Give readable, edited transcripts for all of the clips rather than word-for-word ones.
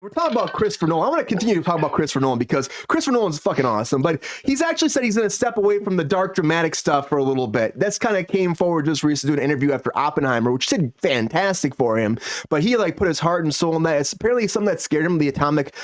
We're talking about Christopher Nolan. I want to continue to talk about Christopher Nolan because Christopher Nolan's fucking awesome, but he's actually said he's going to step away from the dark dramatic stuff for a little bit. That's kind of came forward just recently doing an interview after Oppenheimer, which did fantastic for him, but he like put his heart and soul in that. It's apparently something that scared him. The atomic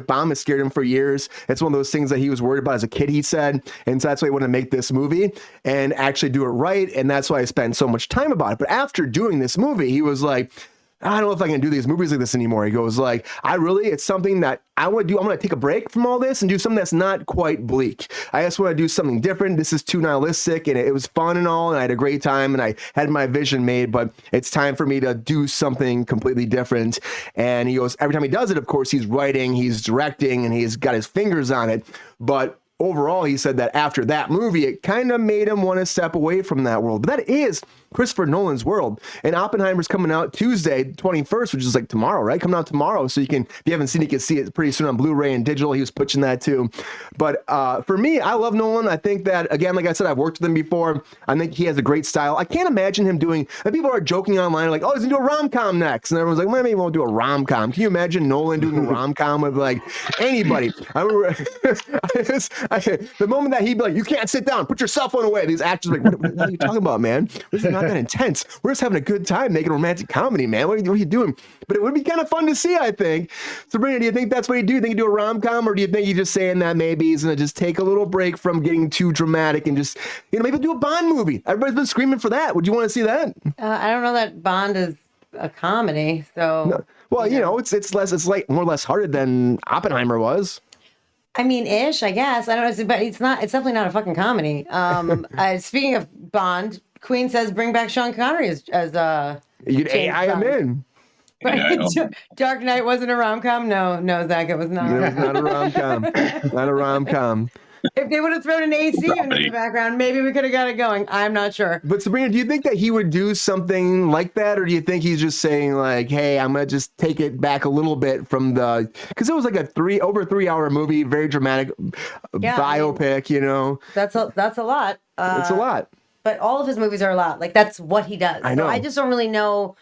bomb has scared him for years. It's one of those things that he was worried about as a kid, he said, and so that's why he wanted to make this movie and actually do it right, and that's why I spent so much time about it. But after doing this movie, he was like, I don't know if I can do these movies like this anymore. He goes like, it's something that I want to do. I'm going to take a break from all this and do something that's not quite bleak. I just want to do something different. This is too nihilistic, and it was fun and all, and I had a great time, and I had my vision made, but it's time for me to do something completely different. And he goes, every time he does it, of course, he's writing, he's directing, and he's got his fingers on it. But overall, he said that after that movie, it kind of made him want to step away from that world. But that is Christopher Nolan's world. And Oppenheimer's coming out Tuesday, 21st, which is like tomorrow, right? Coming out tomorrow. So you can, if you haven't seen it, you can see it pretty soon on Blu-ray and digital. He was pushing that too. But for me, I love Nolan. I think that, again, like I said, I've worked with him before. I think he has a great style. I can't imagine him doing, and people are joking online, like, oh, he's going to do a rom-com next. And everyone's like, well, maybe he won't do a rom-com. Can you imagine Nolan doing a rom-com with like anybody? I remember the moment that he'd be like, you can't sit down, put your cell phone away. These actors are like, what are you talking about, man? This is not that intense. We're just having a good time making a romantic comedy, man. What are you doing? But it would be kind of fun to see, I think. Sabrina, do you think that's what you do? You think you do a rom-com, or do you think you're just saying that maybe he's going to just take a little break from getting too dramatic and just, maybe do a Bond movie? Everybody's been screaming for that. Would you want to see that? I don't know that Bond is a comedy, so. No. Well, it's like more or less hearted than Oppenheimer was. I mean, ish, I guess. I don't know, but it's definitely not a fucking comedy. Speaking of Bond, Queen says bring back Sean Connery as You'd AI him in. Yeah, Dark Knight wasn't a rom-com? No, Zach, it was not. It was not a rom-com. Not a rom-com. If they would have thrown an AC in the background, maybe we could have got it going. I'm not sure. But Sabrina, do you think that he would do something like that? Or do you think he's just saying like, hey, I'm going to just take it back a little bit from because it was like over 3 hour movie, very dramatic biopic, That's a lot. It's a lot. But all of his movies are a lot. Like, that's what he does. I know. So I just don't really know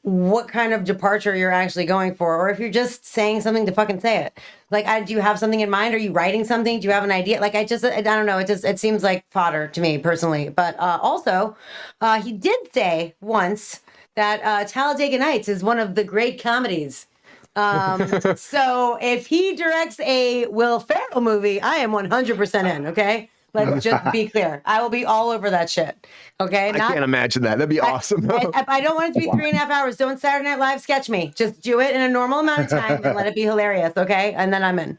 what kind of departure you're actually going for, or if you're just saying something to fucking say it. Like, do you have something in mind? Are you writing something? Do you have an idea? Like, I don't know. It seems like fodder to me personally. But also, he did say once that Talladega Nights is one of the great comedies. So if he directs a Will Ferrell movie, I am 100% in. Okay. Let's just be clear. I will be all over that shit. Okay. I can't imagine that. That'd be awesome. I don't want it to be 3.5 hours. Don't Saturday Night Live sketch me. Just do it in a normal amount of time and let it be hilarious. Okay. And then I'm in.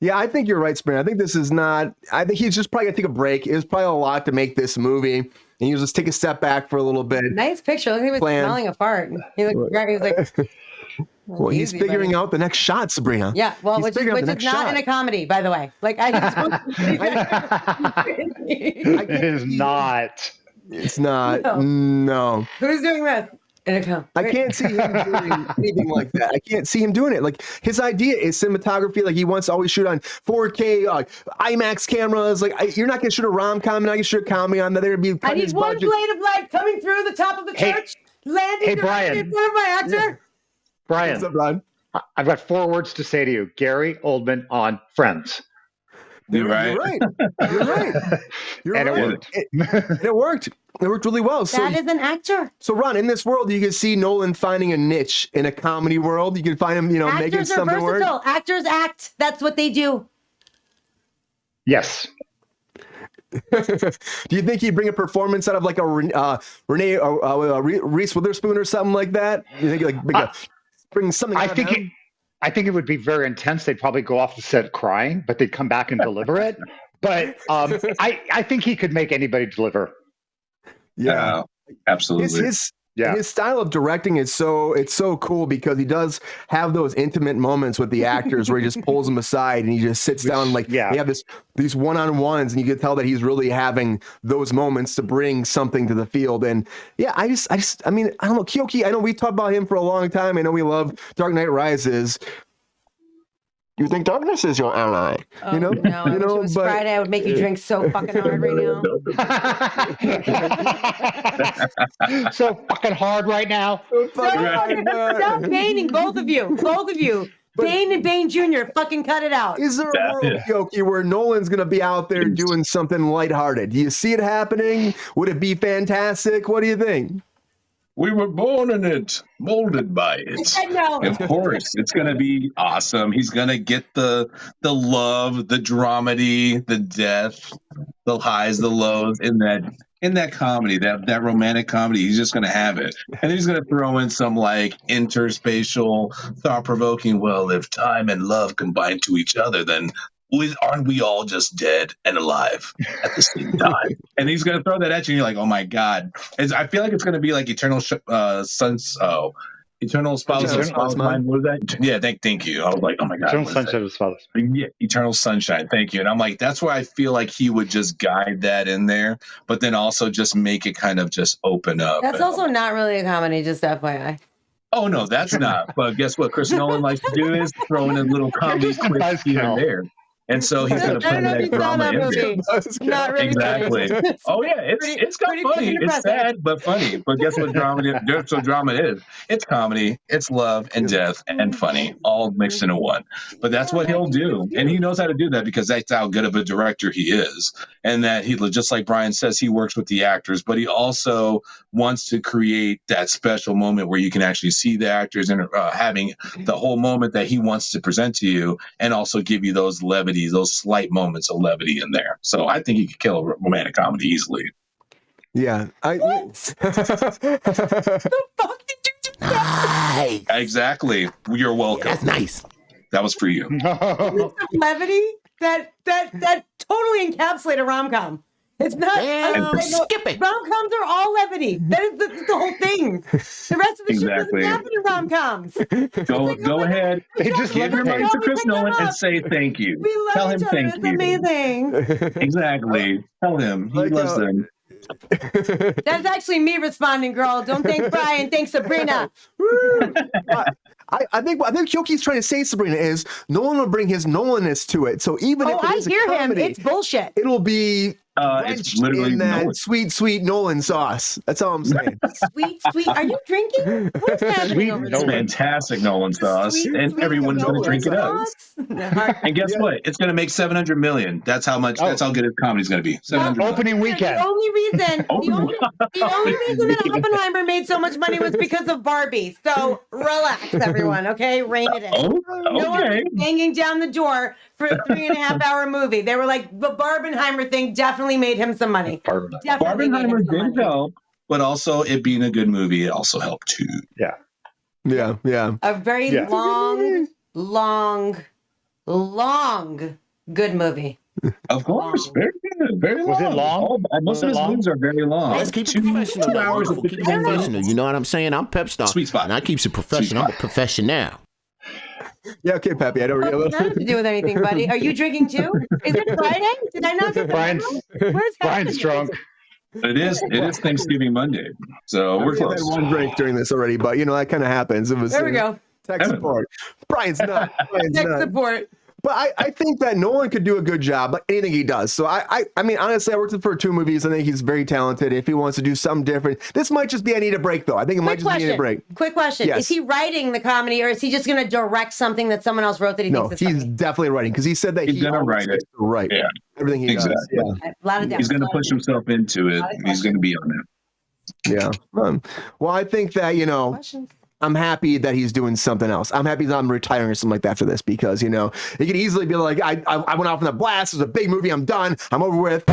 Yeah, I think you're right, Spring. I think this is not, I think he's just probably going to take a break. It was probably a lot to make this movie. And he'll just take a step back for a little bit. Nice picture. Look, he was smelling a fart. He looked great. He was like, well, he's figuring out the next shot, Sabrina. Yeah, well, which is not in a comedy, by the way. Like, I just it is not. It's not. No. Who's doing this? I can't see him doing anything like that. I can't see him doing it. Like, his idea is cinematography. Like, he wants to always shoot on 4K IMAX cameras. Like, you're not going to shoot a rom-com. You're not going to shoot a comedy on that. They're going to be. I need one blade of light coming through the top of the church, landing directly in front of my actor. Yeah. Brian, what's up, Ron? I've got 4 words to say to you. Gary Oldman on Friends. You're right. You're right. And right. It worked. It worked. It worked really well. That is an actor. So, Ron, in this world, you can see Nolan finding a niche in a comedy world. You can find him, making something work. Actors act. That's what they do. Yes. Do you think he'd bring a performance out of like a Reese Witherspoon or something like that? You think bring something? I think it would be very intense. They'd probably go off the set crying, but they'd come back and deliver it. But I think he could make anybody deliver. Yeah, absolutely. His style of directing is so cool because he does have those intimate moments with the actors where he just pulls them aside and he just sits down they have these one-on-ones, and you can tell that he's really having those moments to bring something to the field. And yeah, I mean, I don't know, Keoki, I know we talked about him for a long time. I know we love Dark Knight Rises. You think darkness is your ally? Oh, no, if it was Friday, I would make you drink so fucking hard right now. So fucking hard right now. Stop Baning, both of you. Bane and Bane Jr., fucking cut it out. Is there a world, Keoki, where Nolan's going to be out there doing something lighthearted? Do you see it happening? Would it be fantastic? What do you think? We were born in it, molded by it. No. Of course, it's going to be awesome. He's going to get the love, the dramedy, the death, the highs, the lows in that comedy, that romantic comedy. He's just going to have it. And he's going to throw in some like interspatial, thought-provoking, well, if time and love combine to each other, then aren't we all just dead and alive at the same time? And he's going to throw that at you, and you're like, oh my God. I feel like it's going to be like Eternal Spotless Mind. What was that? Yeah, thank you. I was like, oh my God. Eternal Sunshine of the Spotless Mind. Yeah, Eternal Sunshine. Thank you. And I'm like, that's where I feel like he would just guide that in there, but then also just make it kind of just open up. That's also not really a comedy, just FYI. Oh, no, that's not. But guess what Chris Nolan likes to do is throw in a little comedy clip here and there. And so he's going to put that drama in there. Not really. Exactly. Oh yeah, it's got funny. It's sad but funny. But guess what drama is? It's comedy, it's love and death and funny, all mixed into one. But that's what he'll do, and he knows how to do that because that's how good of a director he is. And that he, just like Brian says, he works with the actors, but he also wants to create that special moment where you can actually see the actors and having the whole moment that he wants to present to you, and also give you those levity, those slight moments of levity in there. So I think he could kill a romantic comedy easily. Yeah. The fuck did you do that? Nice. Exactly. You're welcome. That's nice. That was for you. Levity that totally encapsulate a rom-com. It's not. Skip it. Rom-coms are all levity. That is the whole thing. The rest of the shit doesn't happen in rom-coms. Go ahead. Just Give your money to Chris Nolan and say thank you. We love Tell him each other. thank It's you. amazing. Exactly. Tell him he loves them. That's actually me responding, girl. Don't thank Brian. Thank Sabrina. I think Keoki's trying to say, Sabrina, is Nolan will bring his Nolanness to it. So even if it I is hear a comedy, him. It's bullshit. it'll be It's literally in that Nolan. sweet Nolan sauce. That's all I'm saying. Sweet. Are you drinking? What's happening over there? Fantastic Nolan sauce, and everyone's going to drink it up. And guess what? It's going to make $700 million. That's how much. That's how good his comedy's going to be. $700 million. Opening weekend. The only reason that Oppenheimer made so much money was because of Barbie. So relax, everyone. Okay, rein it in. Oh, No one okay. was banging down the door for a 3.5-hour movie. They were like, the Barbenheimer thing definitely made him some money. Definitely made him Barbenheimer some did money. help, but also it being a good movie, it also helped too. Yeah. Yeah. A very Yeah. long, good movie. Of course, very good, very long. Was it long? Most of his movies are very long. Let's keep it professional. 2 hours and Keep it 50 minutes. professional. You know what I'm saying? I'm pep star. Sweet spot. And I keeps it professional. I'm a professional. Yeah, okay, Peppy. I don't What does that have to do with anything, buddy? Are you drinking too? Is it Friday? Did I not get Brian's Where's Brian's drunk. It is Thanksgiving Monday, so we're We've had close. one break during this already, but that kind of happens. It was There we go. tech support. Brian's not. Tech support. But I think that Nolan could do a good job, like anything he does. So I mean, honestly, I worked with him for 2 movies. I think he's very talented. If he wants to do something different, this might just be I need a break, though. I think it might just be I need a break. Quick question. Yes. Is he writing the comedy or is he just going to direct something that someone else wrote that he No, thinks is he's funny? definitely writing because he said that He's gonna write it. Right. Yeah. Everything he Exactly. does. Yeah. A lot of He's going to push himself into it. He's going to be on it. Yeah. Well, I think that, questions. I'm happy that he's doing something else. I'm happy that I'm retiring or something like that after this because, he could easily be like, I went off on a blast. It was a big movie. I'm done. I'm over with.